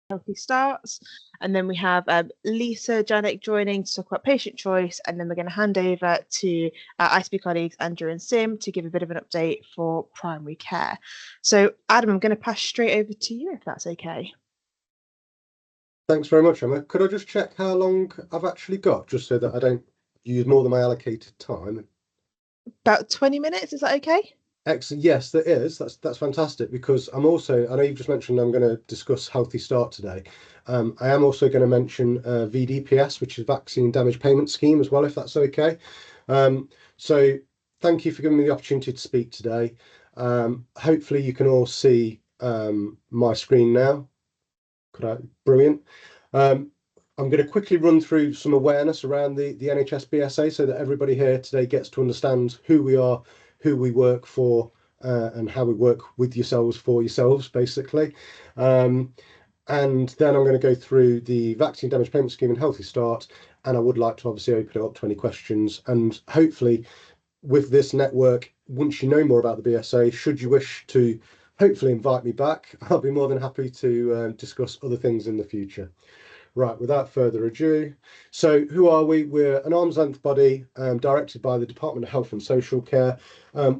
Healthy Starts. And then we have Lisa Janik joining to talk about patient choice. And then we're going to hand over to ICB colleagues Andrew and Sim to give a bit of an update for primary care. So Adam, I'm going to pass straight over to you if that's okay. Thanks very much, Emma. Could I just check how long I've actually got, just so that I don't use more than my allocated time? About 20 minutes, is that okay? Excellent. Yes, that is. That's fantastic, because I know you've just mentioned I'm going to discuss Healthy Start today. I am also going to mention VDPS, which is Vaccine Damage Payment Scheme as well, if that's okay. So thank you for giving me the opportunity to speak today. Hopefully you can all see my screen now. Brilliant. I'm going to quickly run through some awareness around the NHS BSA so that everybody here today gets to understand who we are, who we work for, and how we work with yourselves for yourselves, basically. And then I'm going to go through the Vaccine Damage Payment Scheme and Healthy Start, and I would like to obviously open it up to any questions. And hopefully with this network, once you know more about the BSA, should you wish to hopefully invite me back, I'll be more than happy to discuss other things in the future. Right, without further ado, so who are we? We're an arm's length body directed by the Department of Health and Social Care.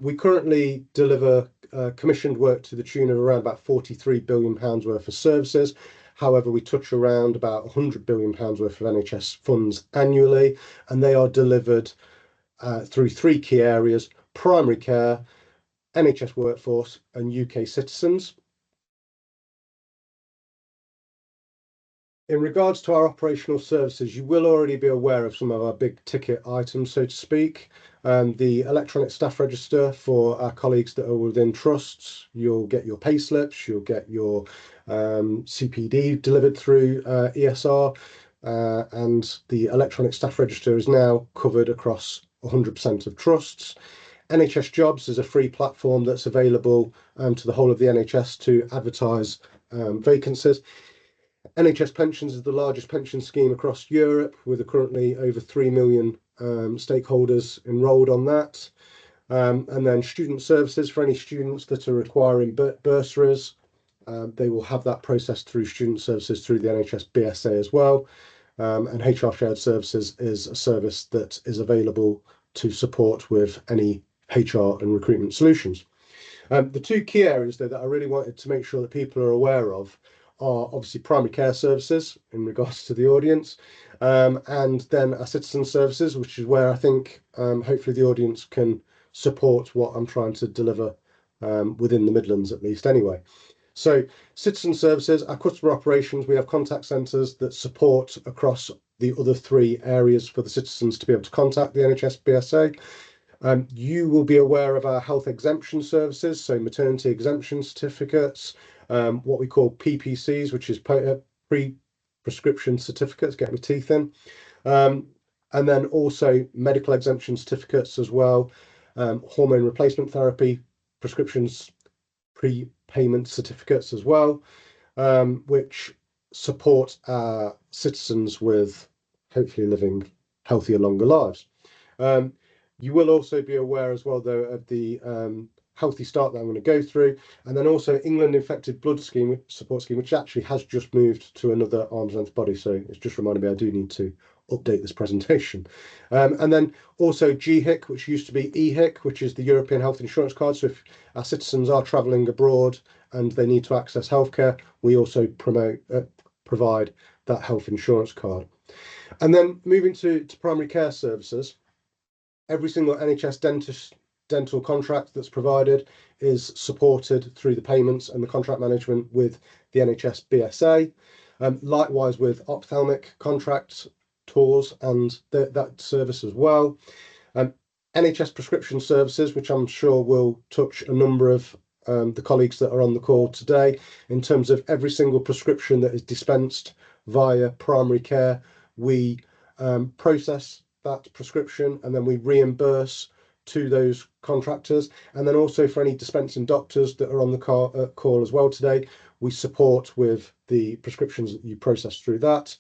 We currently deliver commissioned work to the tune of around about £43 billion worth of services. However, we touch around about £100 billion worth of NHS funds annually, and they are delivered through three key areas: primary care, NHS workforce, and UK citizens. In regards to our operational services, you will already be aware of some of our big ticket items, so to speak. The electronic staff register for our colleagues that are within trusts. You'll get your pay slips, you'll get your CPD delivered through ESR, and the electronic staff register is now covered across 100% of trusts. NHS Jobs is a free platform that's available to the whole of the NHS to advertise vacancies. NHS Pensions is the largest pension scheme across Europe, with currently over 3 million stakeholders enrolled on that. And then student services for any students that are requiring bursaries. They will have that processed through student services through the NHS BSA as well. And HR Shared Services is a service that is available to support with any HR and recruitment solutions. The two key areas, though, that I really wanted to make sure that people are aware of are obviously primary care services in regards to the audience, and then our citizen services, which is where I think hopefully the audience can support what I'm trying to deliver within the Midlands, at least anyway. So citizen services, our customer operations, we have contact centres that support across the other three areas for the citizens to be able to contact the NHS BSA. You will be aware of our health exemption services, so maternity exemption certificates, what we call PPCs, which is pre-prescription certificates, get my teeth in, and then also medical exemption certificates as well, hormone replacement therapy prescriptions, prepayment certificates as well, which support our citizens with hopefully living healthier, longer lives. You will also be aware as well, though, of the Healthy Start that I'm going to go through, and then also England Infected Blood Scheme support scheme, which actually has just moved to another arm's length body. So it's just reminded me I do need to update this presentation. And then also GHIC, which used to be EHIC, which is the European Health Insurance Card. So if our citizens are travelling abroad and they need to access healthcare, we also provide that health insurance card. And then moving to primary care services. Every single NHS dental contract that's provided is supported through the payments and the contract management with the NHS BSA. Likewise with ophthalmic contracts, tours, and that service as well. NHS prescription services, which I'm sure will touch a number of the colleagues that are on the call today, in terms of every single prescription that is dispensed via primary care, we process that prescription and then we reimburse to those contractors. And then also for any dispensing doctors that are on the call as well today, we support with the prescriptions that you process through that.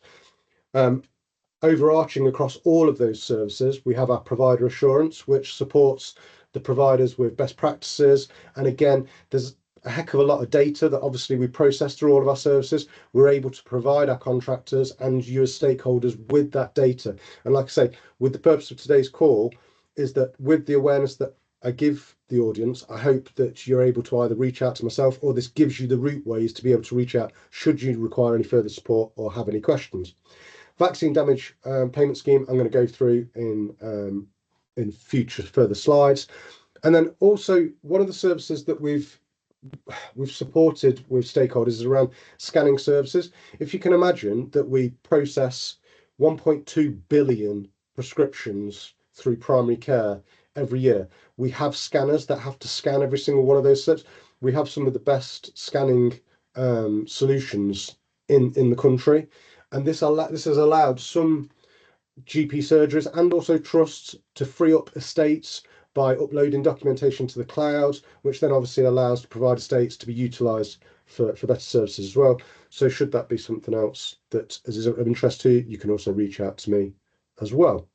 Overarching across all of those services, we have our provider assurance, which supports the providers with best practices. And again, there's a heck of a lot of data that obviously we process through all of our services. We're able to provide our contractors and you as stakeholders with that data. And like I say, with the purpose of today's call is that with the awareness that I give the audience, I hope that you're able to either reach out to myself or this gives you the route ways to be able to reach out should you require any further support or have any questions. Vaccine damage payment scheme, I'm going to go through in future further slides. And then also one of the services that we've supported with stakeholders is around scanning services. If you can imagine that we process 1.2 billion prescriptions through primary care every year, we have scanners that have to scan every single one of those slips. We have some of the best scanning solutions in the country, and this has allowed some GP surgeries and also trusts to free up estates by uploading documentation to the cloud, which then obviously allows the provider estates to be utilised for better services as well. So should that be something else that is of interest to you, you can also reach out to me as well.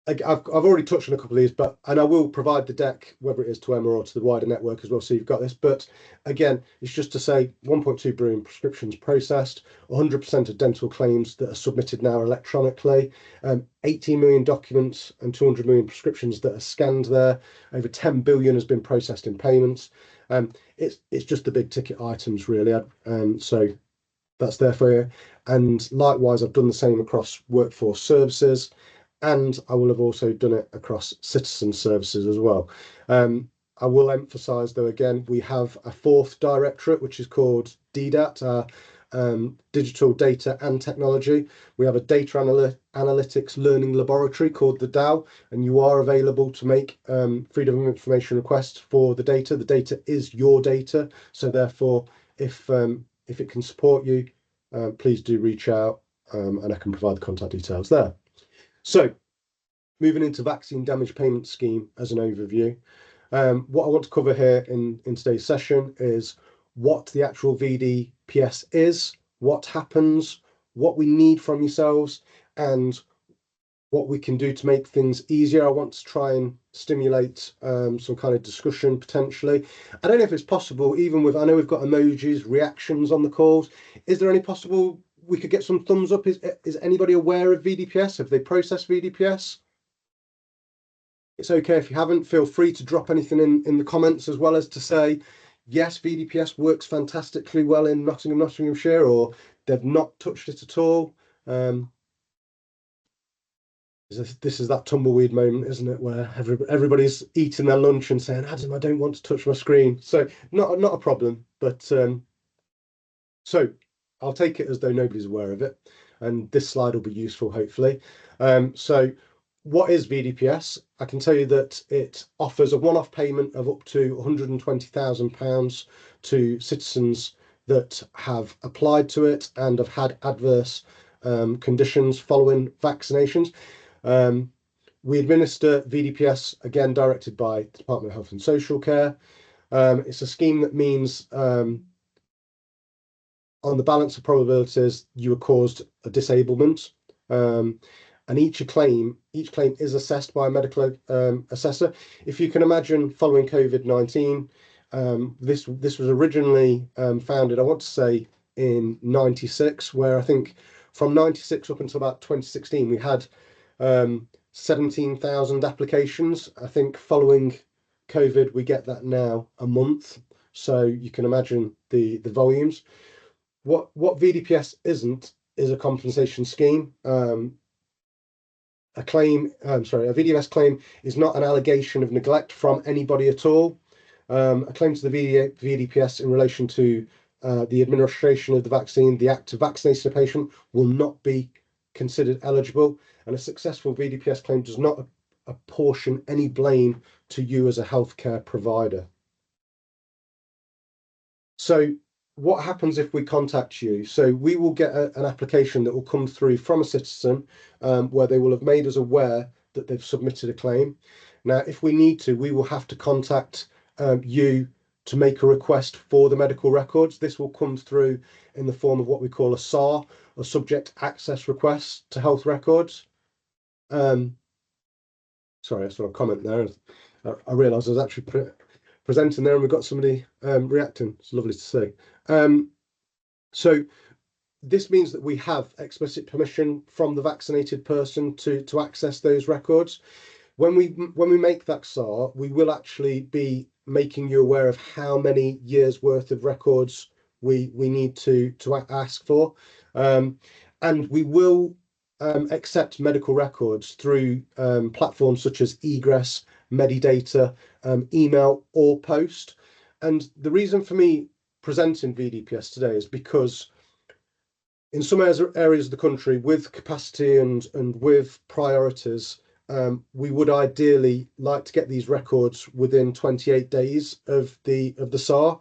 I've already touched on a couple of these, and I will provide the deck, whether it is to Emma or to the wider network as well, so you've got this. But again, it's just to say 1.2 billion prescriptions processed, 100% of dental claims that are submitted now electronically, 18 million documents and 200 million prescriptions that are scanned there. Over 10 billion has been processed in payments. It's just the big ticket items really. So that's there for you. And likewise, I've done the same across workforce services. And I will have also done it across citizen services as well. I will emphasise, though, again, we have a fourth directorate, which is called DDAT, Digital Data and Technology. We have a data analytics learning laboratory called the DAO, and you are available to make freedom of information requests for the data. The data is your data, so therefore, if it can support you, please do reach out, and I can provide the contact details there. So, moving into vaccine damage payment scheme as an overview, what I want to cover here in today's session is what the actual VDPS is, what happens, what we need from yourselves, and what we can do to make things easier. I want to try and stimulate some kind of discussion potentially. I don't know if it's possible, even with, I know we've got emojis, reactions on the calls. Is there any possible we could get some thumbs up? Is anybody aware of VDPS? Have they processed VDPS? It's okay if you haven't. Feel free to drop anything in the comments, as well as to say, yes, VDPS works fantastically well in Nottinghamshire, or they've not touched it at all. This is that tumbleweed moment, isn't it, where everybody's eating their lunch and saying, Adam, I don't want to touch my screen. So not a problem, but so I'll take it as though nobody's aware of it, and this slide will be useful, hopefully. So what is VDPS? I can tell you that it offers a one-off payment of up to £120,000 to citizens that have applied to it and have had adverse conditions following vaccinations. We administer VDPS, again, directed by the Department of Health and Social Care. It's a scheme that means on the balance of probabilities, you were caused a disablement. And each claim is assessed by a medical assessor. If you can imagine, following COVID-19, this was originally founded, I want to say, in '96, where I think from '96 up until about 2016, we had 17,000 applications. I think following COVID, we get that now a month. So you can imagine the volumes. What VDPS isn't is a compensation scheme. A VDPS claim is not an allegation of neglect from anybody at all. A claim to the VDPS in relation to the administration of the vaccine, the act of vaccinating a patient, will not be considered eligible, and a successful VDPS claim does not apportion any blame to you as a healthcare provider. So what happens if we contact you? So we will get an application that will come through from a citizen where they will have made us aware that they've submitted a claim. Now, if we need to, we will have to contact you to make a request for the medical records. This will come through in the form of what we call a SAR, a subject access request to health records. Sorry, I saw a comment there. I realised I was actually presenting there, and we've got somebody reacting. It's lovely to see. So this means that we have explicit permission from the vaccinated person to access those records. When we make that SAR, we will actually be making you aware of how many years worth of records we need to ask for, and we will accept medical records through platforms such as egress, Medidata, email, or post. And the reason for me presenting VDPS today is because in some areas of the country, with capacity and with priorities, we would ideally like to get these records within 28 days of the SAR,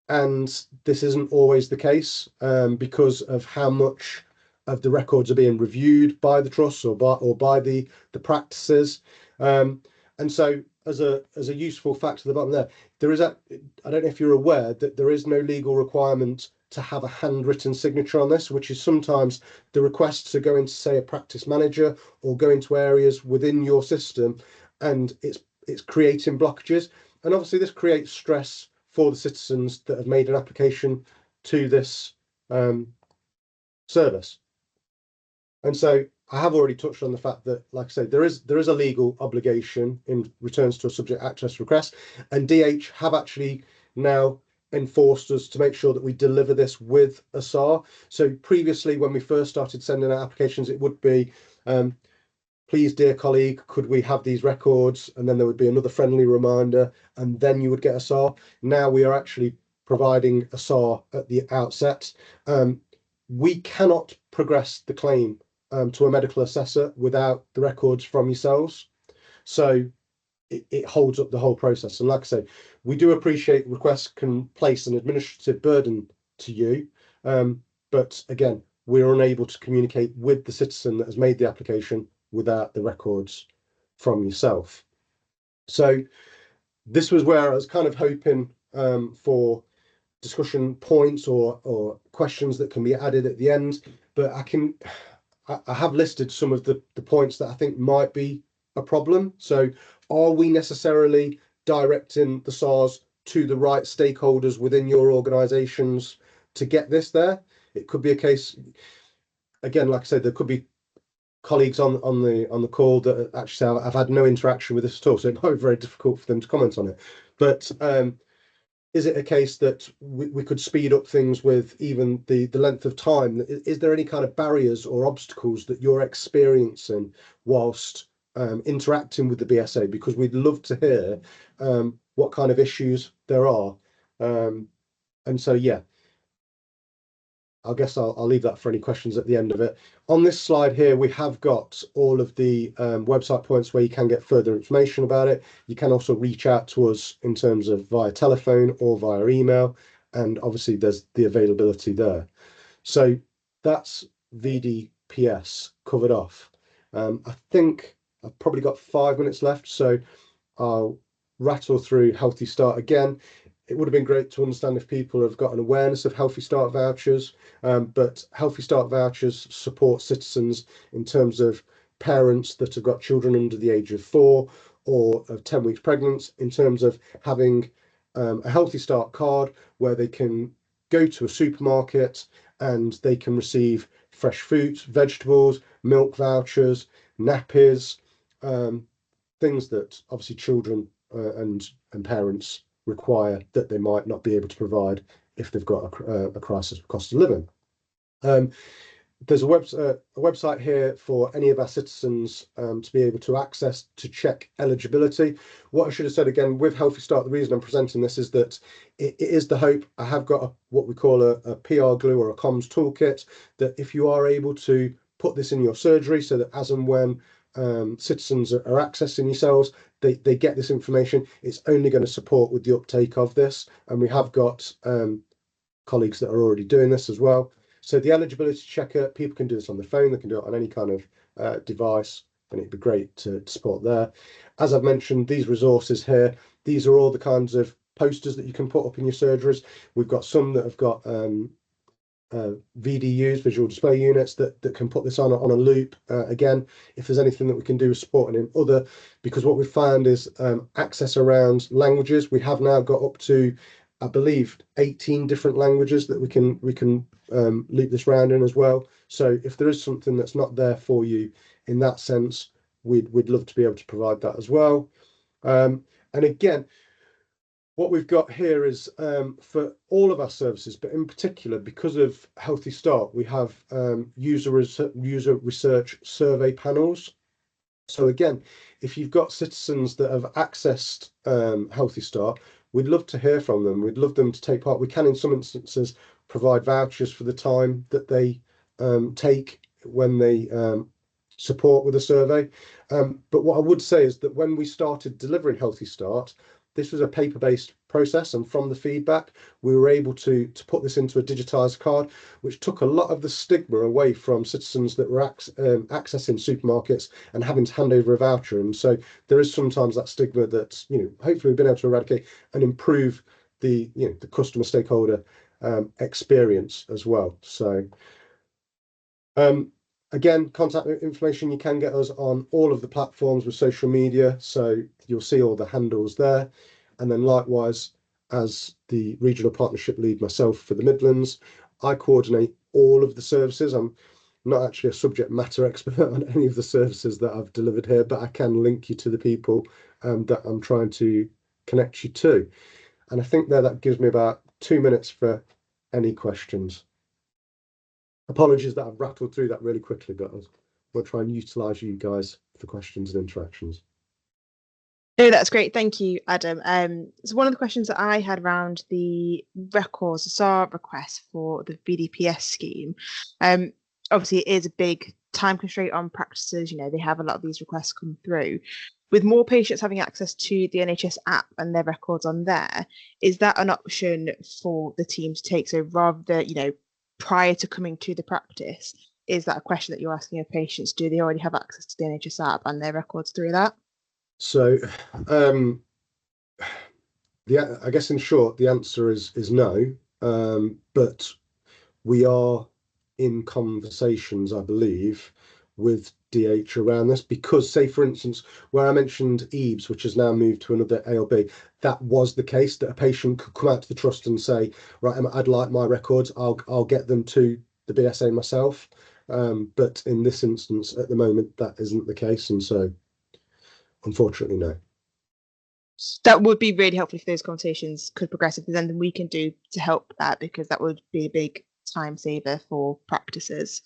and this isn't always the case because of how much of the records are being reviewed by the trusts or by the practices. And so, as a useful fact at the bottom there is I don't know if you're aware that there is no legal requirement to have a handwritten signature on this, which is sometimes the request to go into, say, a practice manager or go into areas within your system, and it's creating blockages. And obviously this creates stress for the citizens that have made an application to this service. And so I have already touched on the fact that, like I say, there is a legal obligation in returns to a subject access request, and DH have actually now enforced us to make sure that we deliver this with a SAR. So previously, when we first started sending out applications, it would be, please, dear colleague, could we have these records? And then there would be another friendly reminder, and then you would get a SAR. Now we are actually providing a SAR at the outset. We cannot progress the claim to a medical assessor without the records from yourselves. So it holds up the whole process. And like I say, we do appreciate requests can place an administrative burden to you. But again, we're unable to communicate with the citizen that has made the application without the records from yourself. So this was where I was kind of hoping for discussion points or questions that can be added at the end, but I have listed some of the points that I think might be a problem. So are we necessarily directing the SARS to the right stakeholders within your organizations to get this there? It could be a case, again, like I said, there could be colleagues on the call that actually say I've had no interaction with this at all, so it might be very difficult for them to comment on it. But is it a case that we could speed up things with even the length of time? Is there any kind of barriers or obstacles that you're experiencing whilst interacting with the BSA? Because we'd love to hear what kind of issues there are. And so, yeah, I guess I'll leave that for any questions at the end of it. On this slide here, we have got all of the website points where you can get further information about it. You can also reach out to us in terms of via telephone or via email. And obviously there's the availability there. So that's VDPS covered off. I think I've probably got 5 minutes left, so I'll rattle through Healthy Start again. It would have been great to understand if people have got an awareness of Healthy Start vouchers, but Healthy Start vouchers support citizens in terms of parents that have got children under the age of 4 or of 10 weeks pregnant, in terms of having a Healthy Start card where they can go to a supermarket and they can receive fresh fruits, vegetables, milk vouchers, nappies, things that obviously children and parents require that they might not be able to provide if they've got a crisis of cost of living. There's a website here for any of our citizens to be able to access to check eligibility. What I should have said again with Healthy Start, the reason I'm presenting this is that it is the hope. I have got what we call a PR glue or a comms toolkit, that if you are able to put this in your surgery so that as and when citizens are accessing yourselves, they get this information, it's only going to support with the uptake of this. And we have got colleagues that are already doing this as well. So the eligibility checker, people can do this on their phone, they can do it on any kind of device, and it'd be great to support there. As I've mentioned, these resources here, these are all the kinds of posters that you can put up in your surgeries. We've got some that have got VDUs, visual display units, that can put this on a loop. Again, if there's anything that we can do with supporting in other, because what we found is access around languages. We have now got up to, I believe, 18 different languages that we can loop this round in as well. So if there is something that's not there for you in that sense, we'd love to be able to provide that as well. And again, what we've got here is for all of our services, but in particular, because of Healthy Start, we have user research survey panels. So again, if you've got citizens that have accessed Healthy Start, we'd love to hear from them. We'd love them to take part. We can, in some instances, provide vouchers for the time that they take when they support with a survey. But what I would say is that when we started delivering Healthy Start, this was a paper-based process, and from the feedback, we were able to put this into a digitized card, which took a lot of the stigma away from citizens that were accessing supermarkets and having to hand over a voucher. And so there is sometimes that stigma that, hopefully we've been able to eradicate and improve the customer stakeholder experience as well. So again, contact information, you can get us on all of the platforms with social media, so you'll see all the handles there. And then likewise, as the regional partnership lead myself for the Midlands, I coordinate all of the services. I'm not actually a subject matter expert on any of the services that I've delivered here, but I can link you to the people that I'm trying to connect you to. And I think that gives me about 2 minutes for any questions. Apologies that I've rattled through that really quickly, but I'll try and utilise you guys for questions and interactions. No, that's great. Thank you, Adam. So one of the questions that I had around the records, the SAR request for the BDPS scheme, obviously it is a big time constraint on practices. They have a lot of these requests come through. With more patients having access to the NHS app and their records on there, is that an option for the team to take? So rather than, prior to coming to the practice, is that a question that you're asking of patients? Do they already have access to the NHS app and their records through that? So, I guess in short, the answer is no. But we are in conversations, I believe, with DH around this, because, say, for instance, where I mentioned EBS, which has now moved to another ALB, that was the case, that a patient could come out to the trust and say, right, I'd like my records, I'll get them to the BSA myself. But in this instance, at the moment, that isn't the case, and so unfortunately, no. That would be really helpful if those conversations could progress. If there's anything we can do to help that, because that would be a big time saver for practices.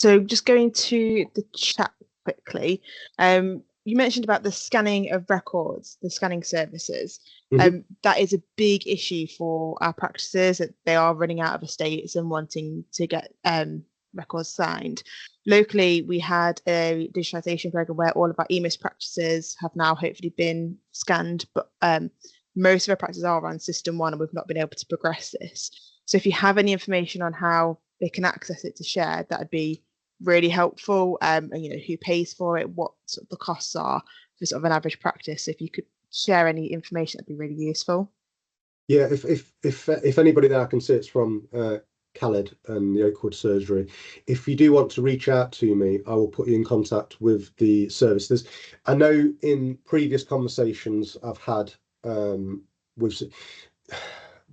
So just going to the chat quickly. You mentioned about the scanning of records, the scanning services. That is a big issue for our practices, that they are running out of estates and wanting to get records signed. Locally, we had a digitalisation program where all of our EMIS practices have now hopefully been scanned, but most of our practices are on System 1 and we've not been able to progress this. So if you have any information on how they can access it to share, that would be really helpful. And who pays for it, what sort of the costs are for sort of an average practice. If you could share any information, that'd be really useful. Yeah, if anybody there can see, it's from Khaled and the Oakwood Surgery. If you do want to reach out to me, I will put you in contact with the services. I know in previous conversations I've had with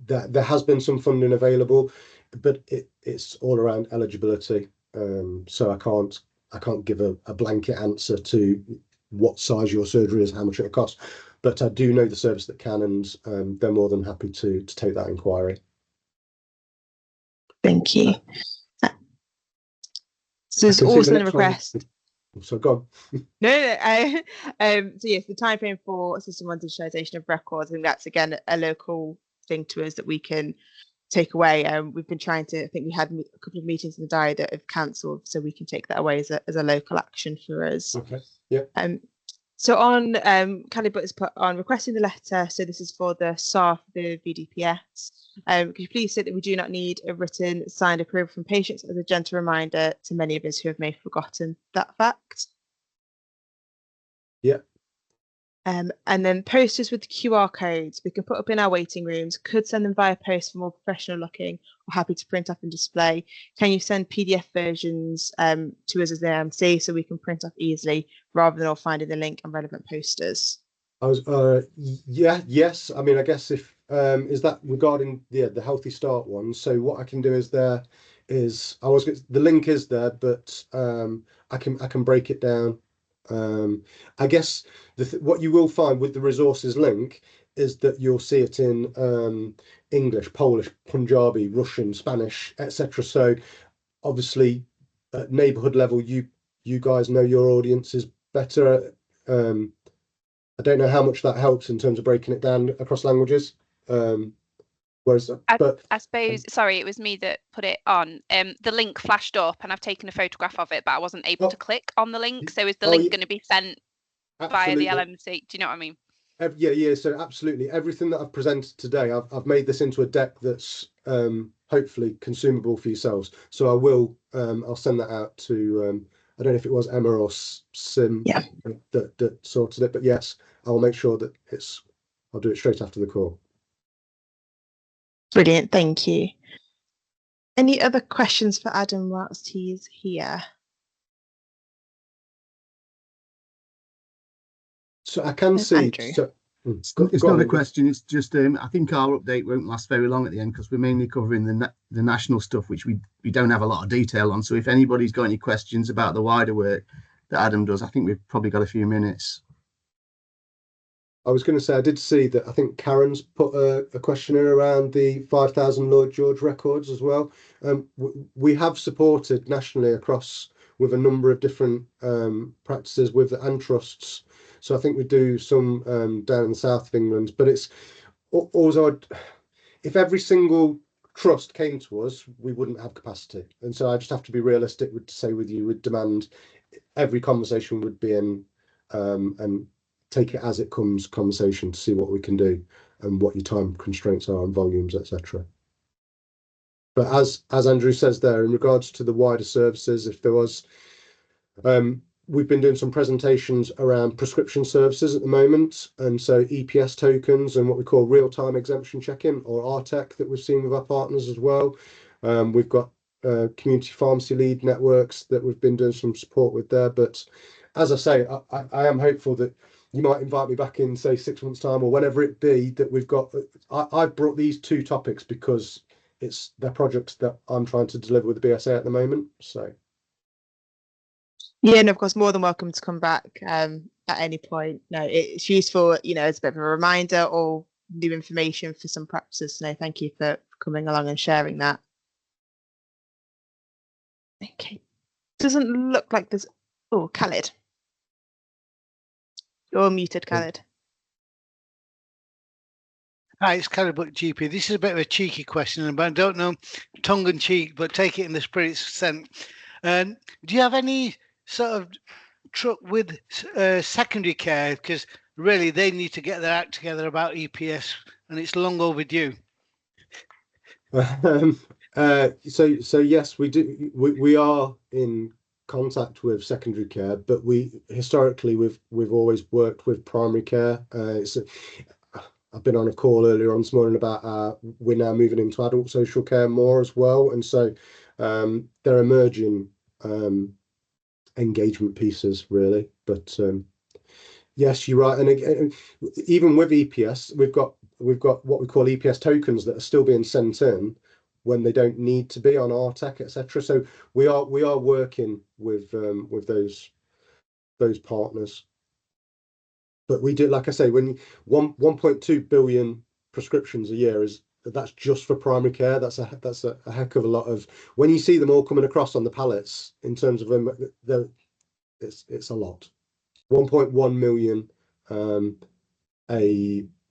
that there has been some funding available, but it's all around eligibility. So I can't give a blanket answer to what size your surgery is, how much it'll cost. But I do know the service that can, and they're more than happy to take that inquiry. Thank you. So there's also a request. So go on. So yes, the time frame for System 1 digitalisation of records, and that's again a local thing to us that we can take away. We've been trying to, I think we had a couple of meetings in the diary that have cancelled, so we can take that away as a local action for us. Okay. Yeah. So on Calibut has put on requesting the letter. So this is for the SAR for the VDPS. Could you please say that we do not need a written signed approval from patients, as a gentle reminder to many of us who have may have forgotten that fact? Yeah. And then posters with QR codes we can put up in our waiting rooms, could send them via post for more professional looking, or happy to print off and display. Can you send PDF versions to us as the LMC so we can print off easily rather than all finding the link and relevant posters? Yes. I mean, I guess if is that regarding the Healthy Start one. So what I can do is the link is there, but I can break it down. I guess what you will find with the resources link is that you'll see it in English, Polish, Punjabi, Russian, Spanish, etc. So obviously at neighborhood level, you guys know your audiences better. I don't know how much that helps in terms of breaking it down across languages. Whereas, I suppose, sorry, it was me that put it on. The link flashed up and I've taken a photograph of it, but I wasn't able to click on the link. So is the link going to be sent via the LMC? Do you know what I mean? Yeah. So absolutely, everything that I've presented today, I've made this into a deck that's hopefully consumable for yourselves. So I will, I'll send that out to. I don't know if it was Emma or Sim that sorted it, but yes, I'll make sure that I'll do it straight after the call. Brilliant, thank you. Any other questions for Adam whilst he's here? So I can see. So, it's not a question. It's just I think our update won't last very long at the end because we're mainly covering the national stuff, which we don't have a lot of detail on. So if anybody's got any questions about the wider work that Adam does, I think we've probably got a few minutes. I was going to say, I did see that I think Karen's put a question in around the 5,000 Lloyd George records as well. We have supported nationally across with a number of different practices and trusts. So I think we do some down in the south of England, but it's also, if every single trust came to us, we wouldn't have capacity. And so I just have to be realistic to say with you, would demand every conversation would be in and take it as it comes conversation to see what we can do and what your time constraints are and volumes, etc. But as Andrew says there, in regards to the wider services, if there was, we've been doing some presentations around prescription services at the moment, and so EPS tokens and what we call real-time exemption check-in, or RTEC, that we've seen with our partners as well. We've got community pharmacy lead networks that we've been doing some support with there. But as I say, I am hopeful that you might invite me back in, say, 6 months' time or whenever it be that we've got. I've brought these two topics because they're projects that I'm trying to deliver with the BSA at the moment. So. Yeah, and of course, more than welcome to come back at any point. No, it's useful, as a bit of a reminder or new information for some practices. So thank you for coming along and sharing that. Okay, doesn't look like there's. Oh, Khalid. You're muted, Khalid. Hi, it's Khalid Buck GP. This is a bit of a cheeky question, but I don't know, tongue in cheek, but take it in the spirit sent. Do you have any sort of truck with secondary care? Because really, they need to get their act together about EPS, and it's long overdue. So yes, we do. We are in contact with secondary care, but historically we've always worked with primary care. I've been on a call earlier on this morning about we're now moving into adult social care more as well, and so they're emerging engagement pieces really. But yes, you're right, and even with EPS, we've got what we call EPS tokens that are still being sent in when they don't need to be on RTEC, etc. So we are working with those partners. But we do, like I say, when 1.2 billion prescriptions a year that's just for primary care. That's a heck of a lot of. When you see them all coming across on the pallets in terms of them, it's a lot. 1.1 million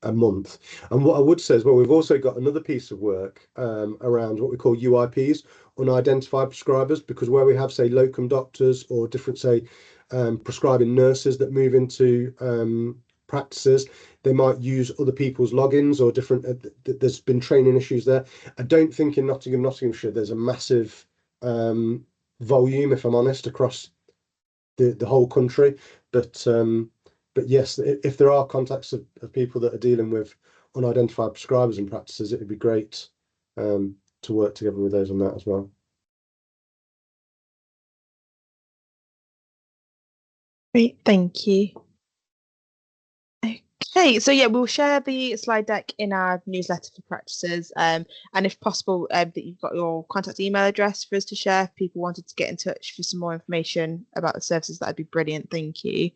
a month. And what I would say is, well, we've also got another piece of work around what we call UIPs, unidentified prescribers, because where we have, say, locum doctors or different, say, prescribing nurses that move into practices, they might use other people's logins or different. There's been training issues there. I don't think in Nottinghamshire, there's a massive volume, if I'm honest, across the whole country, but But yes, if there are contacts of people that are dealing with unidentified prescribers and practices, it would be great to work together with those on that as well. Great, thank you. Okay, so yeah, we'll share the slide deck in our newsletter for practices, and if possible, that you've got your contact email address for us to share. If people wanted to get in touch for some more information about the services, that'd be brilliant. Thank you.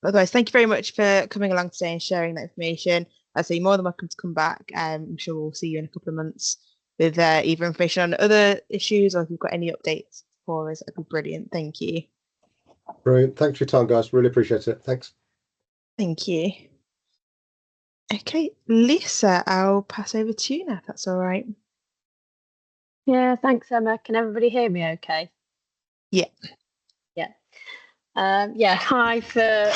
Otherwise, thank you very much for coming along today and sharing that information. I'd say you're more than welcome to come back. I'm sure we'll see you in a couple of months with either information on other issues, or if you've got any updates for us, that'd be brilliant. Thank you. Brilliant. Thanks for your time, guys. Really appreciate it. Thanks. Thank you. Okay, Lisa, I'll pass over to you now, if that's all right. Yeah, thanks, Emma. Can everybody hear me okay? Yeah. Yeah. Yeah, hi for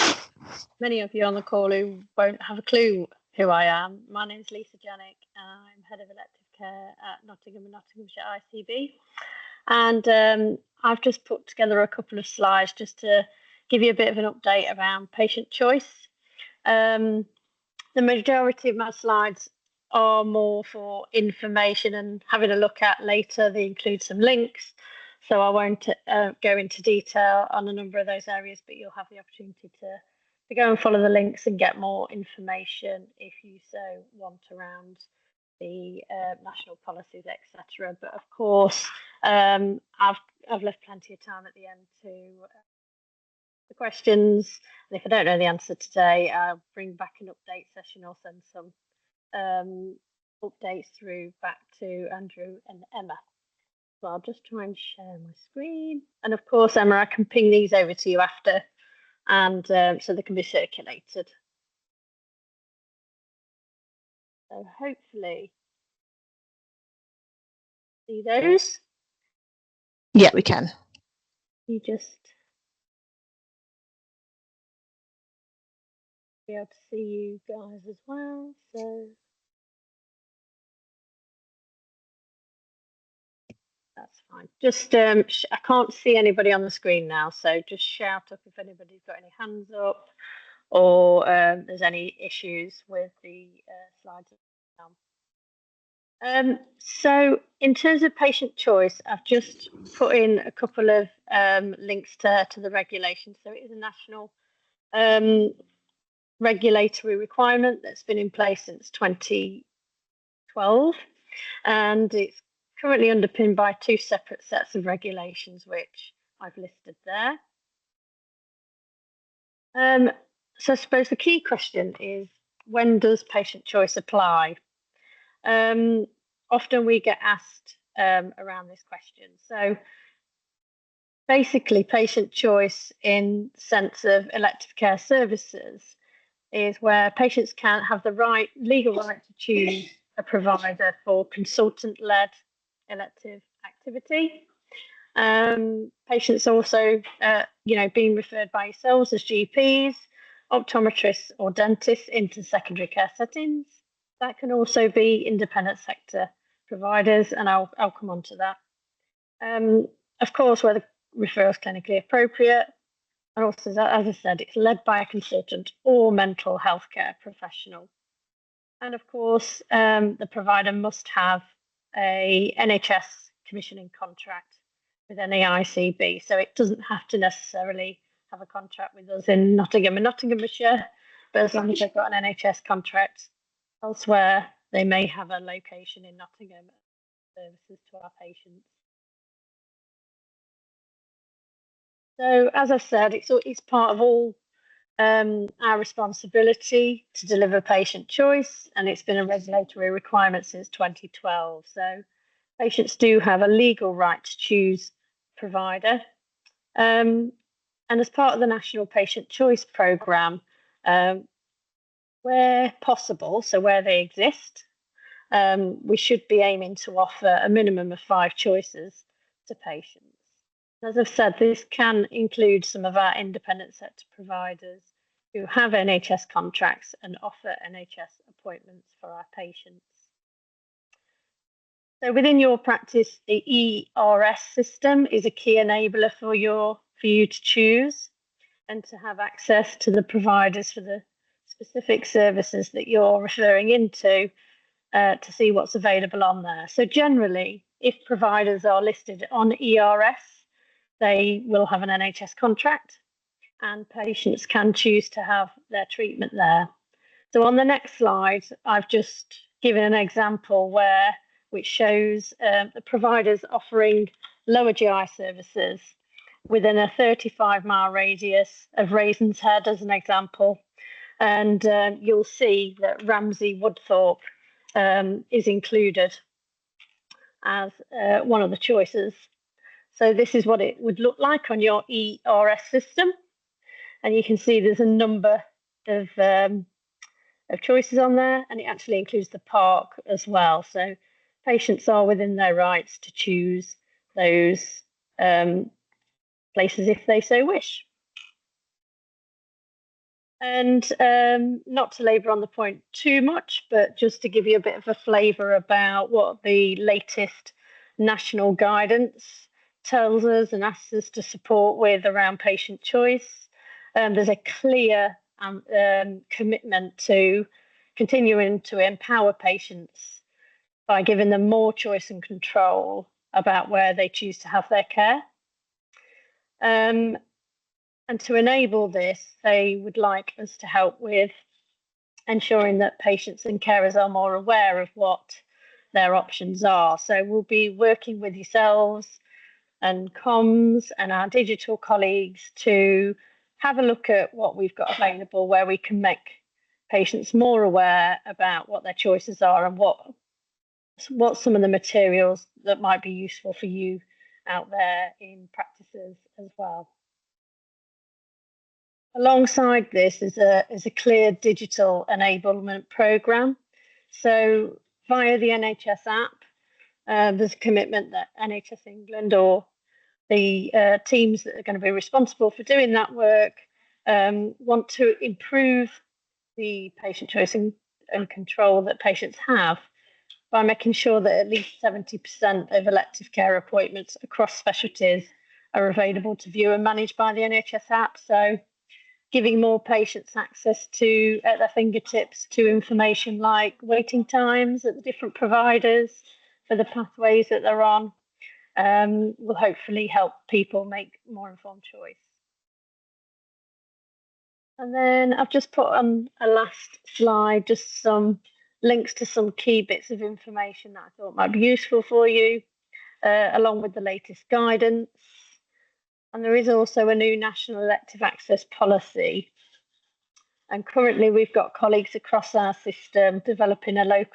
many of you on the call who won't have a clue who I am. My name's Lisa Janik, and I'm Head of Elective Care at Nottingham and Nottinghamshire ICB. And I've just put together a couple of slides just to give you a bit of an update around patient choice. The majority of my slides are more for information and having a look at later. They include some links, so I won't go into detail on a number of those areas, but you'll have the opportunity to go and follow the links and get more information if you so want around the national policies, etc. But of course, I've left plenty of time at the end to the questions, and if I don't know the answer today, I'll bring back an update session or send some updates through back to Andrew and Emma. So I'll just try and share my screen, and of course, Emma, I can ping these over to you after, and so they can be circulated. So hopefully see those. Yeah, we can. You just be able to see you guys as well. So that's fine. Just I can't see anybody on the screen now, so just shout up if anybody's got any hands up or there's any issues with the slides. So in terms of patient choice, I've just put in a couple of links to the regulations. So it is a national regulatory requirement that's been in place since 2012, and it's currently underpinned by two separate sets of regulations, which I've listed there. So I suppose the key question is, when does patient choice apply? Often we get asked around this question. So basically, patient choice in the sense of elective care services is where patients can have the legal right to choose a provider for consultant-led elective activity. Patients also, being referred by yourselves as GPs, optometrists or dentists into secondary care settings. That can also be independent sector providers, and I'll come on to that. Of course, where the referral is clinically appropriate, and also, as I said, it's led by a consultant or mental health care professional. And of course, the provider must have a NHS commissioning contract with any ICB. So it doesn't have to necessarily have a contract with us in Nottingham and Nottinghamshire, but as long as they've got an NHS contract elsewhere, they may have a location in Nottingham services to our patients. So as I said, it's part of all our responsibility to deliver patient choice, and it's been a regulatory requirement since 2012. So patients do have a legal right to choose provider. And as part of the National Patient Choice Programme, where possible, so where they exist, we should be aiming to offer a minimum of 5 choices to patients. As I've said, this can include some of our independent sector providers who have NHS contracts and offer NHS appointments for our patients. So within your practice, the ERS system is a key enabler for you to choose. and to have access to the providers for the specific services that you're referring into to see what's available on there. So generally, if providers are listed on ERS, they will have an NHS contract and patients can choose to have their treatment there. So on the next slide, I've just given an example which shows the providers offering lower GI services within a 35-mile radius of Ravenshead as an example. And you'll see that Ramsey Woodthorpe is included as one of the choices. So this is what it would look like on your ERS system. And you can see there's a number of choices on there, and it actually includes the park as well. So patients are within their rights to choose those places if they so wish. And not to labour on the point too much, but just to give you a bit of a flavour about what the latest national guidance tells us and asks us to support with around patient choice. There's a clear commitment to continuing to empower patients by giving them more choice and control about where they choose to have their care. And to enable this, they would like us to help with ensuring that patients and carers are more aware of what their options are. So we'll be working with yourselves and comms and our digital colleagues to have a look at what we've got available, where we can make patients more aware about what their choices are and what some of the materials that might be useful for you out there in practices as well. Alongside this is a clear digital enablement programme. So via the NHS app, there's a commitment that NHS England or the teams that are going to be responsible for doing that work want to improve the patient choice and control that patients have by making sure that at least 70% of elective care appointments across specialties are available to view and manage by the NHS app. So giving more patients access to, at their fingertips, to information like waiting times at the different providers for the pathways that they're on will hopefully help people make more informed choice. And then I've just put on a last slide just some links to some key bits of information that I thought might be useful for you, along with the latest guidance. And there is also a new national elective access policy. And currently we've got colleagues across our system developing a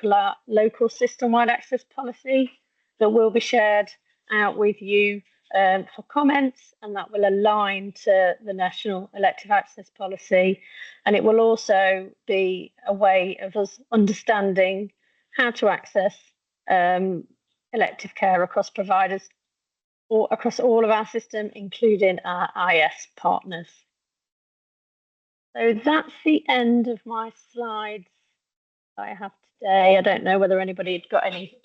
local system-wide access policy that will be shared out with you for comments, and that will align to the national elective access policy. And it will also be a way of us understanding how to access elective care across providers or across all of our system, including our IS partners. So that's the end of my slides I have today. I don't know whether anybody had got any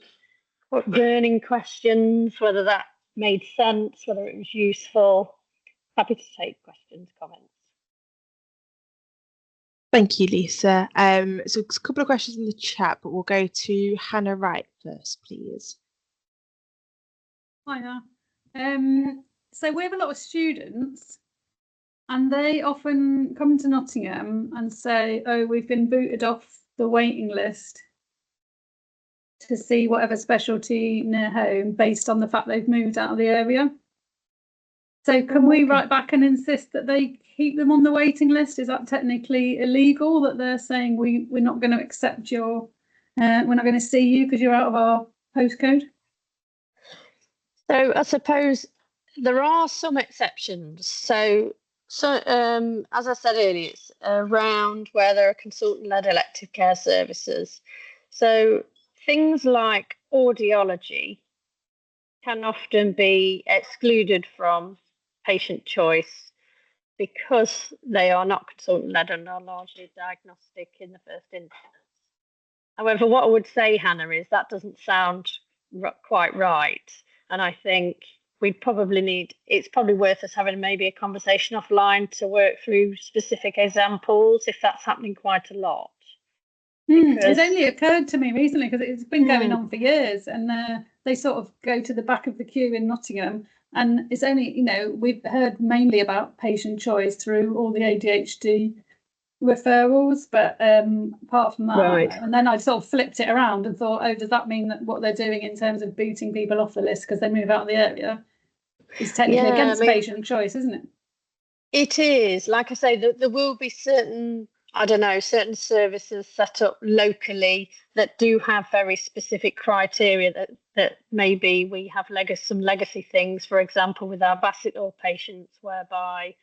burning questions, whether that made sense, whether it was useful. Happy to take questions, comments. Thank you, Lisa. So a couple of questions in the chat, but we'll go to Hannah Wright first, please. Hiya. So we have a lot of students, and they often come to Nottingham and say, oh, we've been booted off the waiting list to see whatever specialty near home based on the fact they've moved out of the area. So can we write back and insist that they keep them on the waiting list? Is that technically illegal, that they're saying we're not going to accept your, we're not going to see you because you're out of our postcode? So I suppose there are some exceptions. So as I said earlier, it's around where there are consultant-led elective care services. So things like audiology can often be excluded from patient choice because they are not consultant-led and are largely diagnostic in the first instance. However, what I would say, Hannah, is that doesn't sound quite right. And I think it's probably worth us having maybe a conversation offline to work through specific examples if that's happening quite a lot. It's only occurred to me recently because it's been going on for years, and they sort of go to the back of the queue in Nottingham, and it's only, you know, we've heard mainly about patient choice through all the ADHD referrals, but apart from that, Right. And then I sort of flipped it around and thought, oh, does that mean that what they're doing in terms of booting people off the list because they move out of the area is technically against patient choice, isn't it? It is. Like I say, there will be certain services set up locally that do have very specific criteria that maybe we have some legacy things, for example, with our Bassetlaw patients, whereby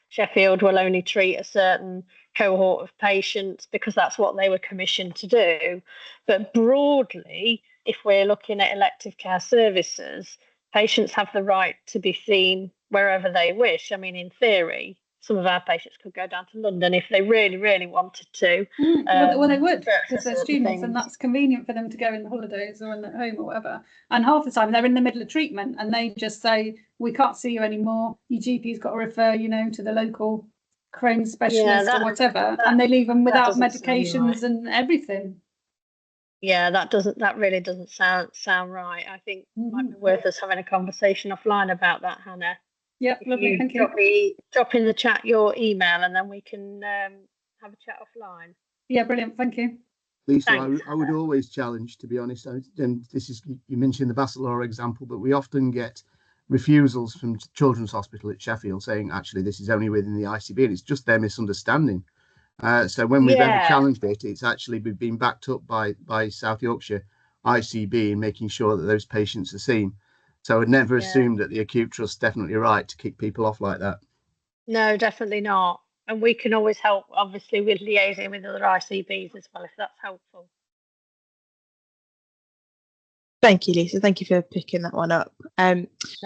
Sheffield will only treat a certain cohort of patients because that's what they were commissioned to do. But broadly, if we're looking at elective care services, patients have the right to be seen wherever they wish. I mean, in theory, some of our patients could go down to London if they really, really wanted to. Well, they would, because they're students, and that's convenient for them to go in the holidays or at home or whatever. And half the time they're in the middle of treatment and they just say, we can't see you anymore. Your GP's got to refer, you know, to the local Crohn's specialist or whatever. And they leave them without medications and everything. Yeah, that really doesn't sound right. I think it might be worth us having a conversation offline about that, Hannah. Yeah, lovely, thank you. Drop in the chat your email and then we can have a chat offline. Yeah, brilliant, thank you. Lisa, I would always challenge, to be honest, and this is, you mentioned the Bassetlaw example, but we often get refusals from Children's Hospital at Sheffield saying, actually, this is only within the ICB, and it's just their misunderstanding. So when we've ever challenged it, it's actually been backed up by South Yorkshire ICB in making sure that those patients are seen. So I'd never assume that the acute trust's definitely right to kick people off like that. No, definitely not. And we can always help, obviously, with liaising with other ICBs as well, if that's helpful. Thank you, Lisa. Thank you for picking that one up.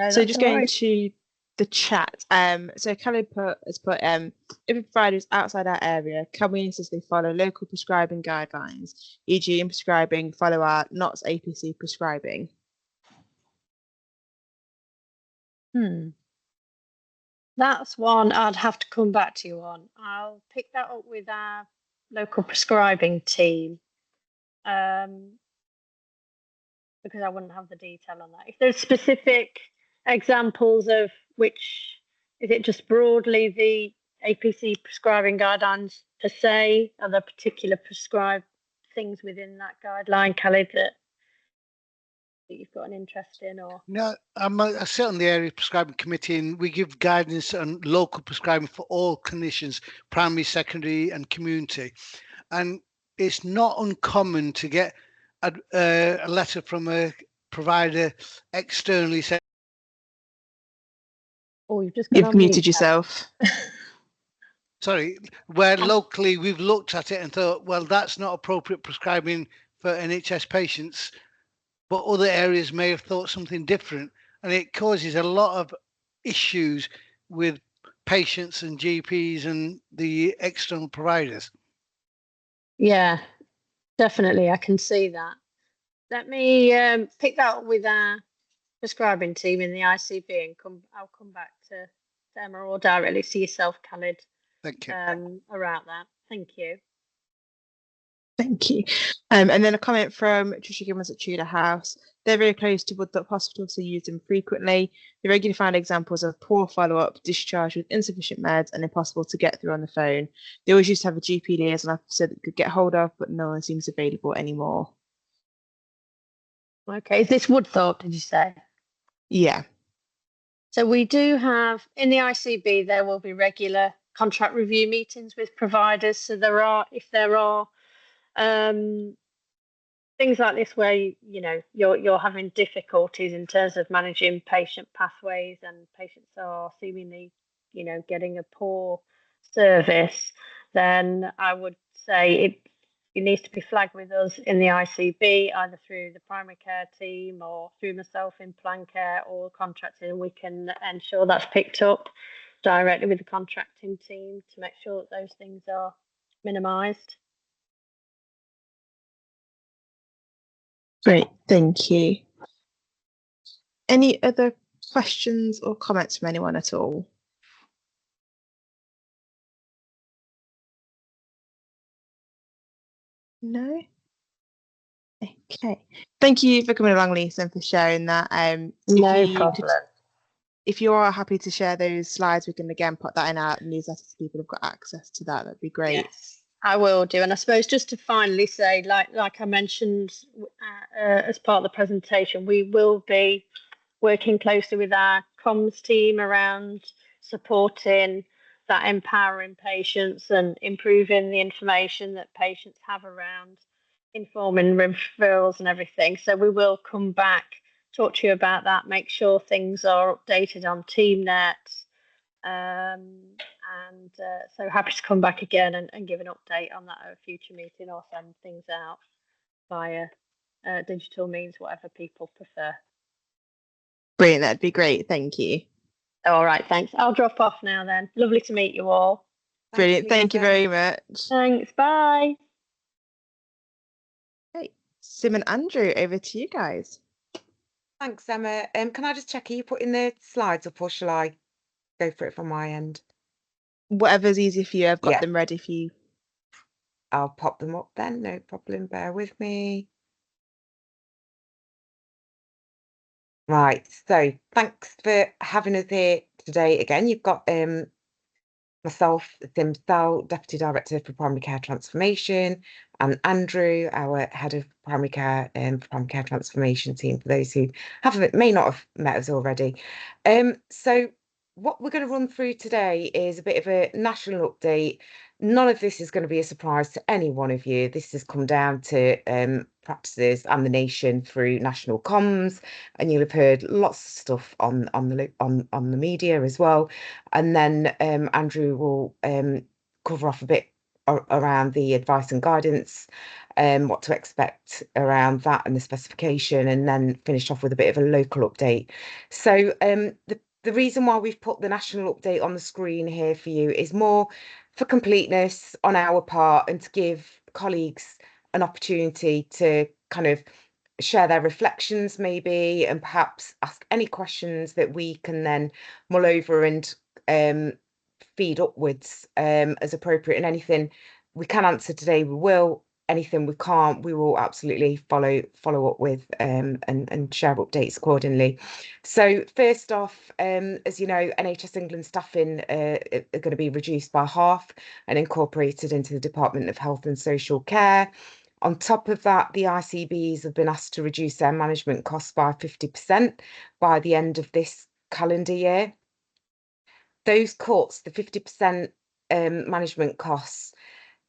So just going to the chat. So Kelly has put, if a provider is outside our area, can we insist they follow local prescribing guidelines, e.g. in prescribing, follow our NOTS APC prescribing? That's one I'd have to come back to you on. I'll pick that up with our local prescribing team, because I wouldn't have the detail on that. If there's specific examples of which, is it just broadly the APC prescribing guidelines per se? Are there particular prescribed things within that guideline, Kelly, that you've got an interest in? Or no, I sit on the area prescribing committee, and we give guidance on local prescribing for all clinicians, primary, secondary and community. And it's not uncommon to get a letter from a provider externally saying, oh, you've muted yourself. Sorry, where locally we've looked at it and thought, well, that's not appropriate prescribing for NHS patients, but other areas may have thought something different, and it causes a lot of issues with patients and GPs and the external providers. Yeah, definitely, I can see that. Let me pick that up with our prescribing team in the ICB, and I'll come back to Emma or directly to yourself, Khalid. Thank you. Around that. Thank you. Thank you. And then a comment from Tricia Gibbons at Tudor House. They're very close to Woodthorpe Hospital, so use them frequently. They regularly find examples of poor follow-up, discharge with insufficient meds, and impossible to get through on the phone. They always used to have a GP liaison officer that could get hold of, but no one seems available anymore. Okay, is this Woodthorpe, did you say? Yeah. So we do have, in the ICB, there will be regular contract review meetings with providers. So if there are things like this where you're having difficulties in terms of managing patient pathways and patients are seemingly getting a poor service, then I would say it needs to be flagged with us in the ICB, either through the primary care team or through myself in plan care or contracting, and we can ensure that's picked up directly with the contracting team to make sure that those things are minimised. Great, thank you. Any other questions or comments from anyone at all? No? Okay. Thank you for coming along, Lisa, and for sharing that. No problem. If you are happy to share those slides, we can again put that in our newsletter so people have got access to that. That'd be great. Yes, I will do. And I suppose just to finally say, like I mentioned as part of the presentation, we will be working closely with our comms team around supporting that empowering patients and improving the information that patients have around informing referrals and everything. So we will come back, talk to you about that, make sure things are updated on TeamNet. So happy to come back again and give an update on that at a future meeting, or send things out via digital means, whatever people prefer. Brilliant, that'd be great. Thank you. All right, thanks. I'll drop off now then. Lovely to meet you all. Brilliant. Thank you very much. Thanks. Bye. Okay. Sim and Andrew, over to you guys. Thanks, Emma. Can I just check, are you putting the slides up, or shall I go for it from my end? Whatever's easier for you. I've got them ready for you. I'll pop them up then, no problem. Bear with me. Right, so thanks for having us here today again. You've got myself, Sim Sell, Deputy Director for Primary Care Transformation, and Andrew, our Head of Primary Care and Primary Care Transformation team, for those who may not have met us already. So what we're going to run through today is a bit of a national update. None of this is going to be a surprise to any one of you. This has come down to practices and the nation through national comms, and you'll have heard lots of stuff on the media as well. And then Andrew will cover off a bit around the advice and guidance, what to expect around that and the specification, and then finish off with a bit of a local update. So the reason why we've put the national update on the screen here for you is more for completeness on our part, and to give colleagues an opportunity to kind of share their reflections maybe, and perhaps ask any questions that we can then mull over and feed upwards as appropriate. And anything we can answer today, we will. Anything we can't, we will absolutely follow up with and share updates accordingly. So first off, as you know, NHS England staffing are going to be reduced by half and incorporated into the Department of Health and Social Care. On top of that, the ICBs have been asked to reduce their management costs by 50% by the end of this calendar year. Those cuts, the 50% management costs,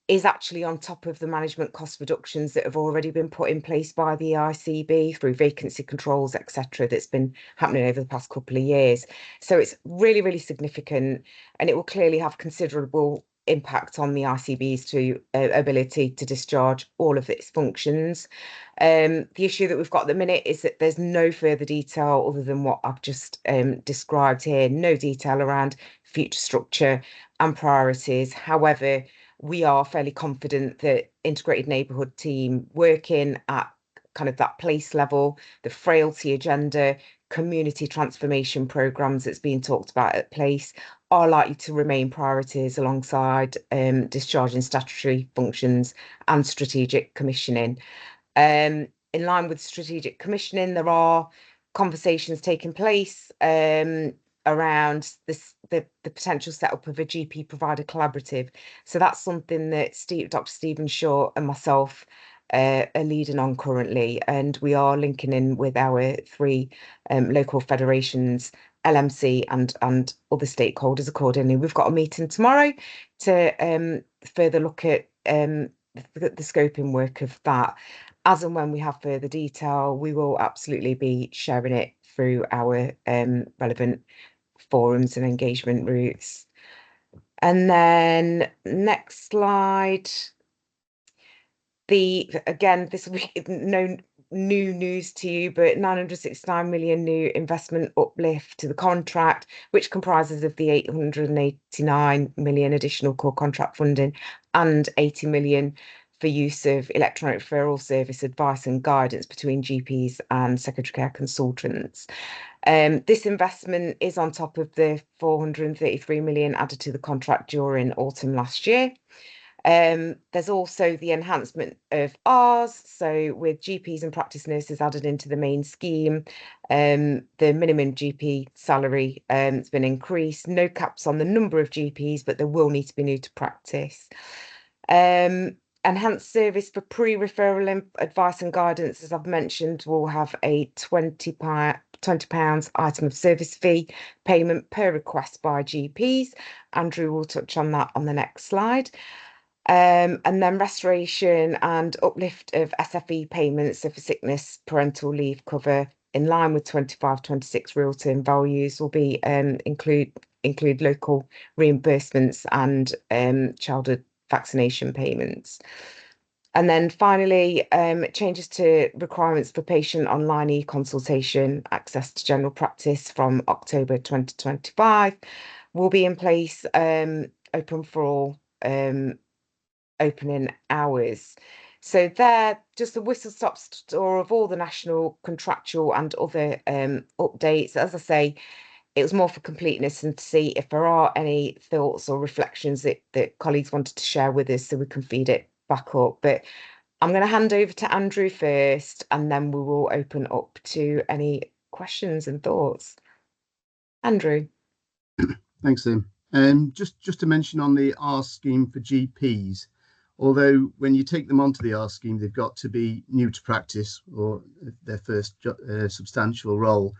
is actually on top of the management cost reductions that have already been put in place by the ICB through vacancy controls, etc., that's been happening over the past couple of years. So it's really, really significant, and it will clearly have considerable impact on the ICB's ability to discharge all of its functions. The issue that we've got at the minute is that there's no further detail other than what I've just described here, no detail around future structure and priorities. However, we are fairly confident that integrated neighbourhood team working at kind of that place level, the frailty agenda, community transformation programmes that's being talked about at place, are likely to remain priorities alongside discharging statutory functions and strategic commissioning. In line with strategic commissioning, there are conversations taking place around the potential setup of a GP provider collaborative. So that's something that Dr. Stephen Shaw and myself are leading on currently, and we are linking in with our 3 local federations, LMC and other stakeholders accordingly. We've got a meeting tomorrow to further look at the scoping work of that. As and when we have further detail, we will absolutely be sharing it through our relevant forums and engagement routes. And then next slide. Again, this will be no new news to you, but 969 million new investment uplift to the contract, which comprises of the 889 million additional core contract funding and 80 million for use of electronic referral service advice and guidance between GPs and secondary care consultants. This investment is on top of the 433 million added to the contract during autumn last year. There's also the enhancement of Rs, so with GPs and practice nurses added into the main scheme, the minimum GP salary has been increased. No caps on the number of GPs, but there will need to be new to practice. Enhanced service for pre-referral advice and guidance, as I've mentioned, will have a £20 item of service fee payment per request by GPs. Andrew will touch on that on the next slide. And then restoration and uplift of SFE payments, so for sickness, parental leave cover, in line with 25-26 real term values, will be include local reimbursements and childhood vaccination payments. And then finally, changes to requirements for patient online e-consultation access to general practice from October 2025 will be in place, open for all opening hours. So they're just a whistle-stop tour of all the national contractual and other updates. As I say, it was more for completeness and to see if there are any thoughts or reflections that colleagues wanted to share with us so we can feed it back up. But I'm going to hand over to Andrew first, and then we will open up to any questions and thoughts. Andrew. Thanks, Tim. Just to mention on the R scheme for GPs, although when you take them onto the R scheme, they've got to be new to practice or their first substantial role.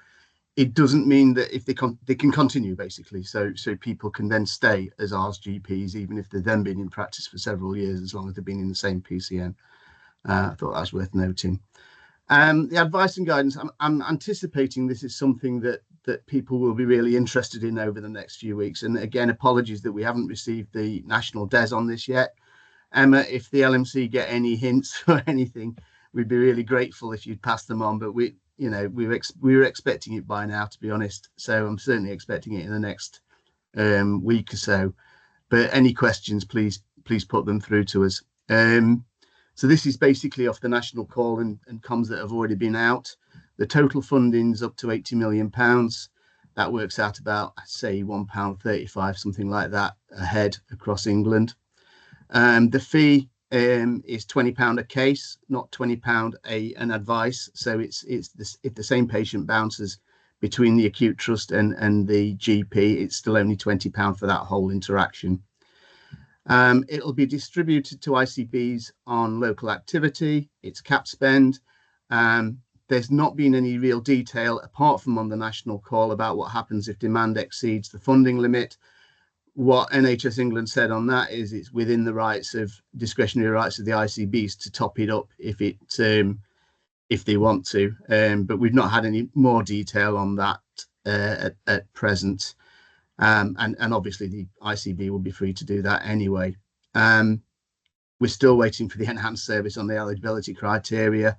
It doesn't mean that if they can continue, basically. So people can then stay as R's GPs, even if they've then been in practice for several years, as long as they've been in the same PCN. I thought that was worth noting. The advice and guidance, I'm anticipating this is something that people will be really interested in over the next few weeks. And again, apologies that we haven't received the national DES on this yet. Emma, if the LMC get any hints or anything, we'd be really grateful if you'd pass them on. But we were expecting it by now, to be honest. So I'm certainly expecting it in the next week or so. But any questions, please put them through to us. So this is basically off the national call and comms that have already been out. The total funding's up to £80 million. That works out about, say, £1.35, something like that, a head across England. The fee is £20 a case, not £20 an advice. So if the same patient bounces between the acute trust and the GP, it's still only £20 for that whole interaction. It'll be distributed to ICBs on local activity. It's cap spend. There's not been any real detail apart from on the national call about what happens if demand exceeds the funding limit. What NHS England said on that is it's within the discretionary rights of the ICBs to top it up if they want to. But we've not had any more detail on that at present. And obviously the ICB will be free to do that anyway. We're still waiting for the enhanced service on the eligibility criteria.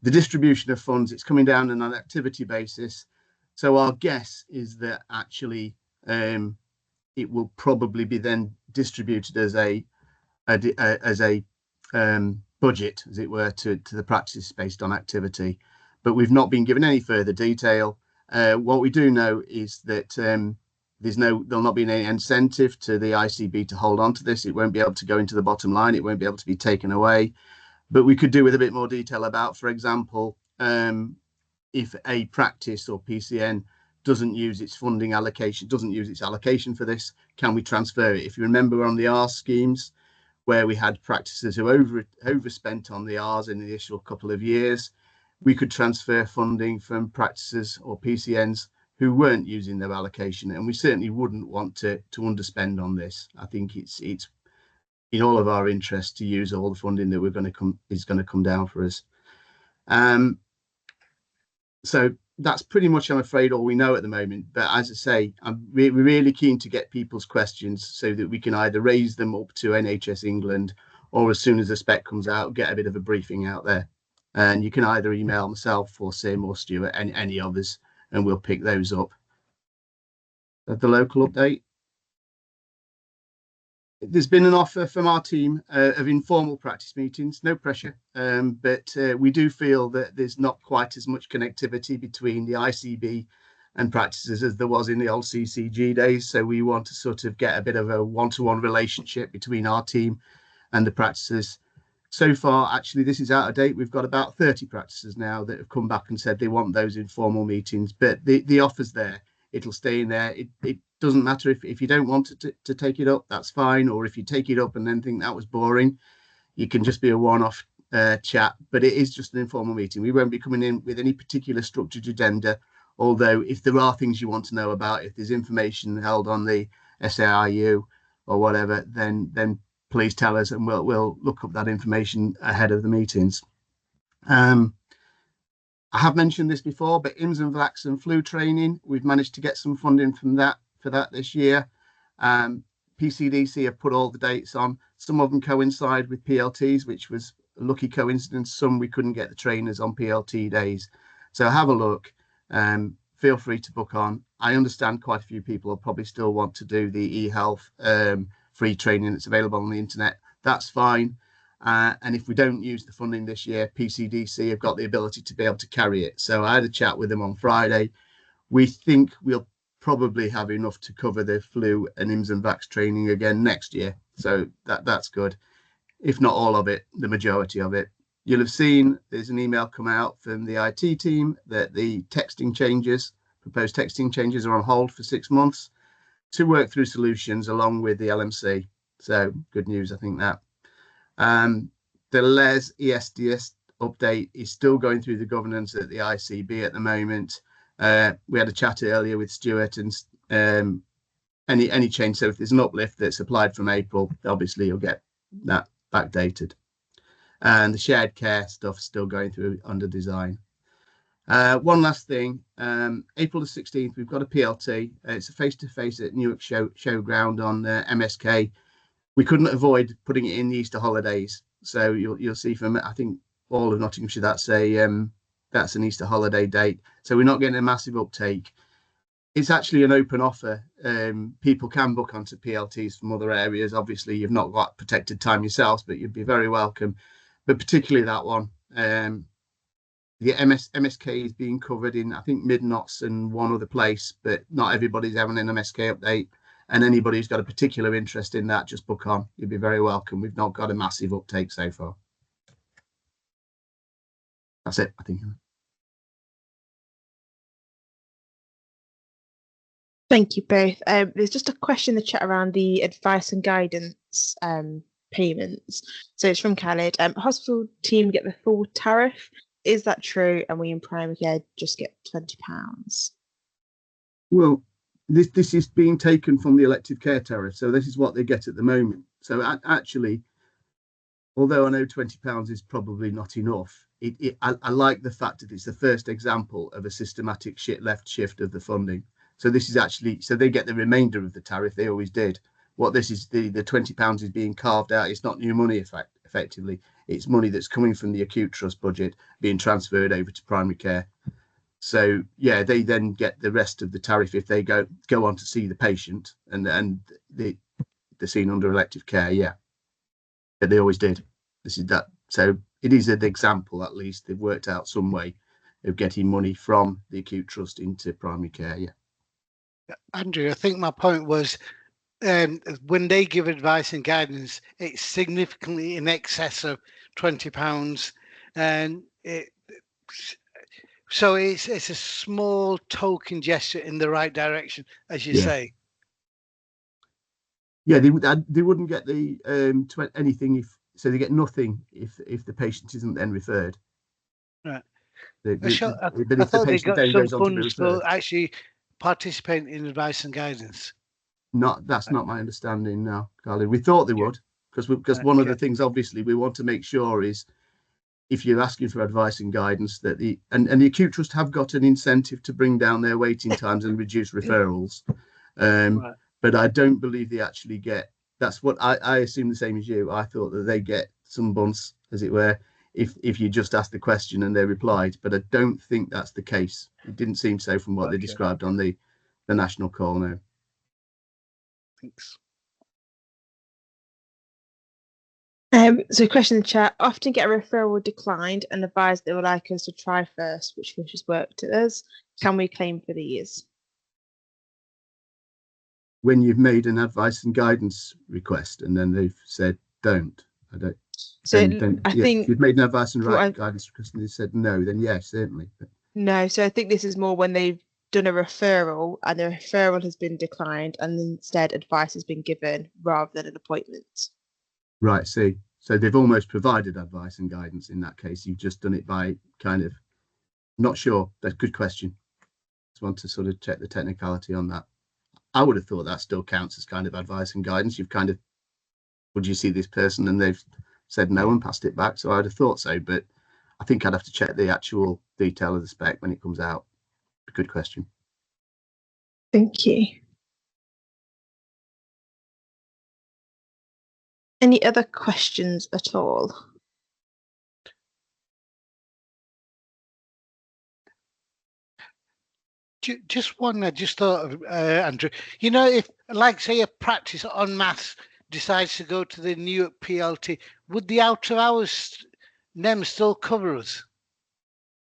The distribution of funds, it's coming down on an activity basis. So our guess is that actually it will probably be then distributed as a budget, as it were, to the practice based on activity. But we've not been given any further detail. What we do know is that there'll not be any incentive to the ICB to hold on to this. It won't be able to go into the bottom line. It won't be able to be taken away. But we could do with a bit more detail about, for example, if a practice or PCN doesn't use its funding allocation, doesn't use its allocation for this, can we transfer it? If you remember on the R schemes, where we had practices who overspent on the Rs in the initial couple of years, we could transfer funding from practices or PCNs who weren't using their allocation, and we certainly wouldn't want to underspend on this. I think it's in all of our interest to use all the funding that is going to come down for us. So that's pretty much, I'm afraid, all we know at the moment. But as I say, we're really keen to get people's questions so that we can either raise them up to NHS England, or as soon as the spec comes out, get a bit of a briefing out there. And you can either email myself or Sim or Stuart, any of us, and we'll pick those up. The local update. There's been an offer from our team of informal practice meetings, no pressure, but we do feel that there's not quite as much connectivity between the ICB and practices as there was in the old CCG days. So we want to sort of get a bit of a one-to-one relationship between our team and the practices. So far, actually, this is out of date. We've got about 30 practices now that have come back and said they want those informal meetings, but the offer's there. It'll stay in there. It doesn't matter if you don't want to take it up, that's fine. Or if you take it up and then think that was boring, you can just be a one-off chat. But it is just an informal meeting. We won't be coming in with any particular structured agenda. Although if there are things you want to know about, if there's information held on the SAIU or whatever, then please tell us and we'll look up that information ahead of the meetings. I have mentioned this before, but IMS and vax and flu training, we've managed to get some funding from that for that this year. PCDC have put all the dates on. Some of them coincide with PLTs, which was a lucky coincidence. Some we couldn't get the trainers on PLT days. So have a look. Feel free to book on. I understand quite a few people will probably still want to do the eHealth free training that's available on the internet. That's fine. And if we don't use the funding this year, PCDC have got the ability to be able to carry it. So I had a chat with them on Friday. We think we'll probably have enough to cover the flu and IMS and vax training again next year. So that's good. If not all of it, the majority of it. You'll have seen there's an email come out from the IT team that the proposed texting changes are on hold for 6 months to work through solutions along with the LMC. So good news, I think that. The LES ESDS update is still going through the governance at the ICB at the moment. We had a chat earlier with Stuart and any change. So if there's an uplift that's applied from April, obviously you'll get that backdated. And the shared care stuff still going through under design. One last thing, April the 16th, we've got a PLT. It's a face-to-face at Newark Showground on MSK. We couldn't avoid putting it in the Easter holidays. So you'll see from, I think, all of Nottinghamshire, that's an Easter holiday date. So we're not getting a massive uptake. It's actually an open offer. People can book onto PLTs from other areas. Obviously, you've not got protected time yourselves, but you'd be very welcome. But particularly that one. The MSK is being covered in, I think, Mid-Knots and one other place, but not everybody's having an MSK update. And anybody who's got a particular interest in that, just book on. You'd be very welcome. We've not got a massive uptake so far. That's it, I think. Thank you both. There's just a question in the chat around the advice and guidance payments. So it's from Khaled. Hospital team get the full tariff. Is that true? And we in primary care just get £20? Well, this is being taken from the elective care tariff. So this is what they get at the moment. So actually, although I know £20 is probably not enough, I like the fact that it's the first example of a systematic left shift of the funding. So this is actually, so they get the remainder of the tariff. They always did. What this is, the £20 is being carved out. It's not new money, effectively. It's money that's coming from the acute trust budget being transferred over to primary care. So yeah, they then get the rest of the tariff if they go on to see the patient and they're seen under elective care. Yeah, but they always did. This is that. So it is an example, at least they've worked out some way of getting money from the acute trust into primary care. Yeah. Andrew, I think my point was when they give advice and guidance, it's significantly in excess of £20, and so it's a small token gesture in the right direction, as you say. Yeah, they wouldn't get the anything so they get nothing if the patient isn't then referred. Right. I thought they got some funds for actually participating in advice and guidance. That's not my understanding now, Carly. We thought they would, because one of the things obviously we want to make sure is if you're asking for advice and guidance that the acute trust have got an incentive to bring down their waiting times and reduce referrals. But I don't believe they actually get. That's what I assume the same as you. I thought that they get some bunts, as it were, if you just asked the question and they replied. But I don't think that's the case. It didn't seem so from what they described on the national call now. Thanks. So question in the chat, often get a referral declined and advise they would like us to try first, which finishes work to us. Can we claim for these? When you've made an advice and guidance request and then they've said don't, I don't. So I yeah, think if you've made an advice and guidance request and they said no, then yes, certainly. But no, so I think this is more when they've done a referral and the referral has been declined and instead advice has been given rather than an appointment. right, see, so they've almost provided advice and guidance in that case. You've just done it by kind of, not sure. That's a good question. Just want to sort of check the technicality on that. I would have thought that still counts as kind of advice and guidance. You've kind of, would you see this person and they've said no and passed it back? So I'd have thought so, but I think I'd have to check the actual detail of the spec when it comes out. Good question. Thank you. Any other questions at all? Just one I just thought of, Andrew. You know, if, like, say, a practice on maths decides to go to the new PLT, would the out of hours NEM still cover us?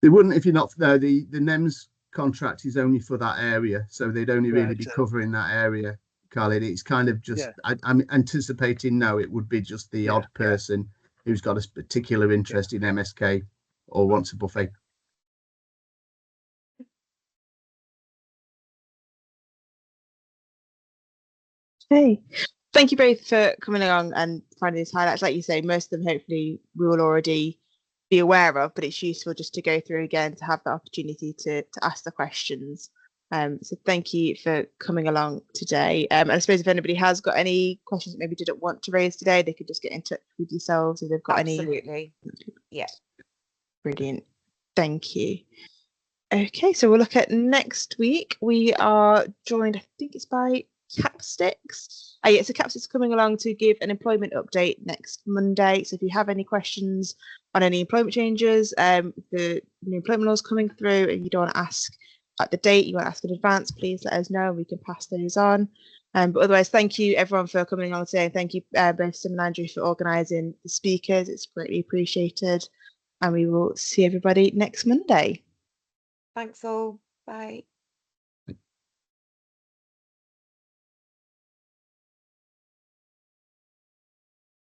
They wouldn't if you're not there. The NEMS contract is only for that area, so they'd only really be covering that area, Khalid. It's kind of just, I'm anticipating, no, it would be just the odd person who's got a particular interest in MSK or wants a buffet. Okay, thank you both for coming along and finding these highlights. Like you say, most of them hopefully we will already be aware of, but it's useful just to go through again to have the opportunity to ask the questions. So thank you for coming along today. And I suppose if anybody has got any questions that maybe didn't want to raise today, they could just get in touch with yourselves if they've got any. Absolutely. Yeah. Brilliant. Thank you. Okay, so we'll look at next week. We are joined, I think it's by Capstix. Yeah, so Capstix coming along to give an employment update next Monday. So if you have any questions on any employment changes, the new employment laws coming through, and you don't want to ask at the date, you want to ask in advance, please let us know. We can pass those on. But otherwise, thank you everyone for coming along today. And thank you both Sim and Andrew for organising the speakers. It's greatly appreciated. And we will see everybody next Monday. Thanks all. Bye.